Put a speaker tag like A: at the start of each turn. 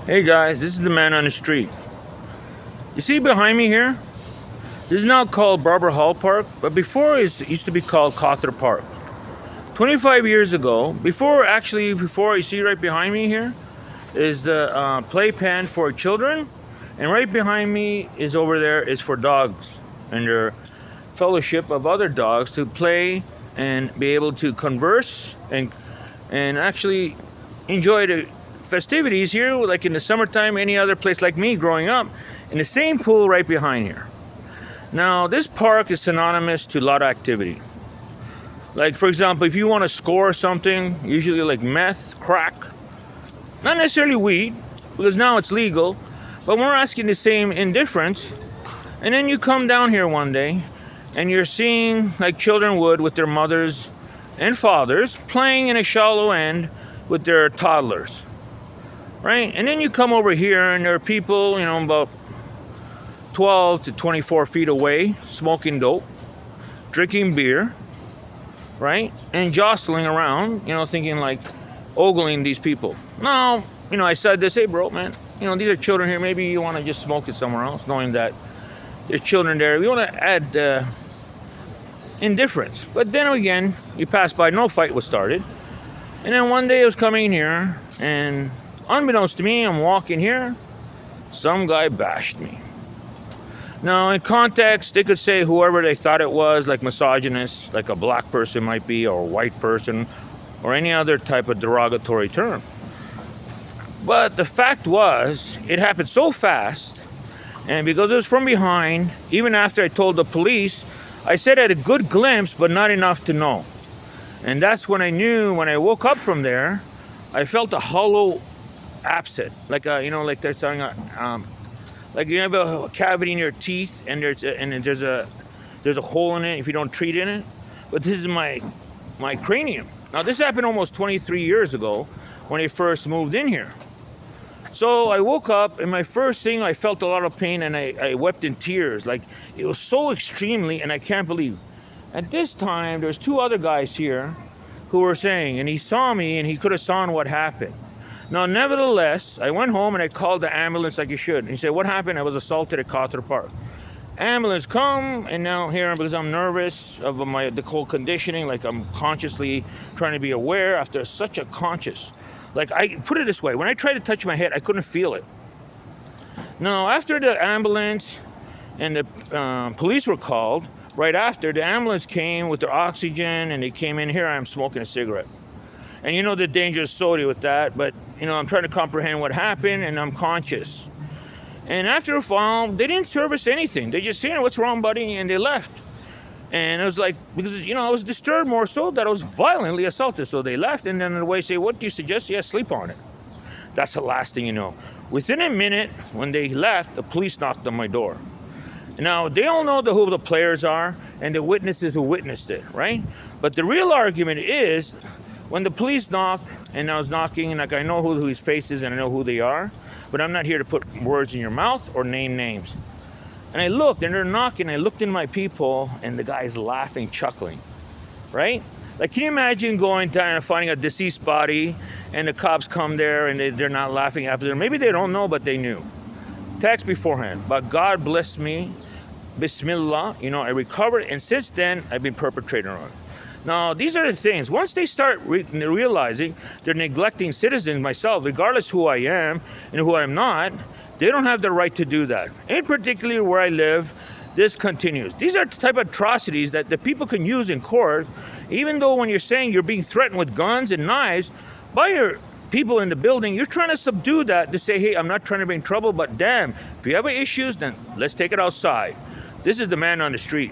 A: Hey guys, this is the man on the street. You see behind me here? This is now called Barber Hall Park, but before it used to be called Cawthor Park. 25 years ago, before you see right behind me here is the playpen for children, and right behind me is over there is for dogs and their fellowship of other dogs to play and be able to converse and actually enjoy the festivities here, like in the summertime, any other place like me growing up, in the same pool right behind here. Now, this park is synonymous to a lot of activity. Like, for example, if you want to score something, usually like meth, crack, not necessarily weed, because now it's legal, but we're asking the same indifference. And then you come down here one day, and you're seeing, like children would with their mothers and fathers, playing in a shallow end with their toddlers. Right? And then you come over here and there are people, about 12 to 24 feet away, smoking dope, drinking beer, right? And jostling around, thinking like ogling these people. Now, I said this, hey bro, man, these are children here. Maybe you want to just smoke it somewhere else, knowing that there's children there. We want to add indifference. But then again, you pass by, no fight was started. And then one day I was coming here and unbeknownst to me, I'm walking here, some guy bashed me. Now, in context, they could say whoever they thought it was, like misogynist, like a black person might be, or a white person, or any other type of derogatory term. But the fact was, it happened so fast, and because it was from behind, even after I told the police, I said I had a good glimpse, but not enough to know. And that's when I knew, when I woke up from there, I felt a hollow abscess, like like they're saying, like you have a cavity in your teeth, and there's a hole in it if you don't treat in it. But this is my cranium. Now this happened almost 23 years ago when I first moved in here. So I woke up, and my first thing, I felt a lot of pain, and I wept in tears. Like it was so extremely, and I can't believe. At this time, there's two other guys here who were saying, and he saw me, and he could have seen what happened. Now, nevertheless, I went home and I called the ambulance like you should. And he said, what happened? I was assaulted at Cawthor Park. Ambulance come, and now here, because I'm nervous of the whole conditioning, like I'm consciously trying to be aware after such a conscious. Like, I put it this way, when I tried to touch my head, I couldn't feel it. Now, after the ambulance and the police were called, right after, the ambulance came with their oxygen, and they came in. Here I am smoking a cigarette. And the danger is sorry with that, but, I'm trying to comprehend what happened, and I'm conscious. And after a while, they didn't service anything. They just said, what's wrong, buddy? And they left. And it was like, because, I was disturbed more so that I was violently assaulted. So they left, and then the way say, what do you suggest? Yeah, sleep on it. That's the last thing you know. Within a minute, when they left, the police knocked on my door. Now, they all know who the players are and the witnesses who witnessed it, right? But the real argument is, when the police knocked, and I was knocking, and like I know who his face is and I know who they are, but I'm not here to put words in your mouth or name names. And I looked, and they're knocking, I looked in my people, and the guy's laughing, chuckling, right? Like, can you imagine going down and finding a deceased body, and the cops come there, and they're not laughing after them? Maybe they don't know, but they knew. Text beforehand. But God blessed me. Bismillah, I recovered, and since then, I've been perpetrating on it. Now, these are the things. Once they start realizing they're neglecting citizens, myself, regardless who I am and who I'm not, they don't have the right to do that. In particular, where I live, this continues. These are the type of atrocities that the people can use in court, even though when you're saying you're being threatened with guns and knives by your people in the building, you're trying to subdue that to say, hey, I'm not trying to bring trouble, but damn, if you have issues, then let's take it outside. This is the man on the street.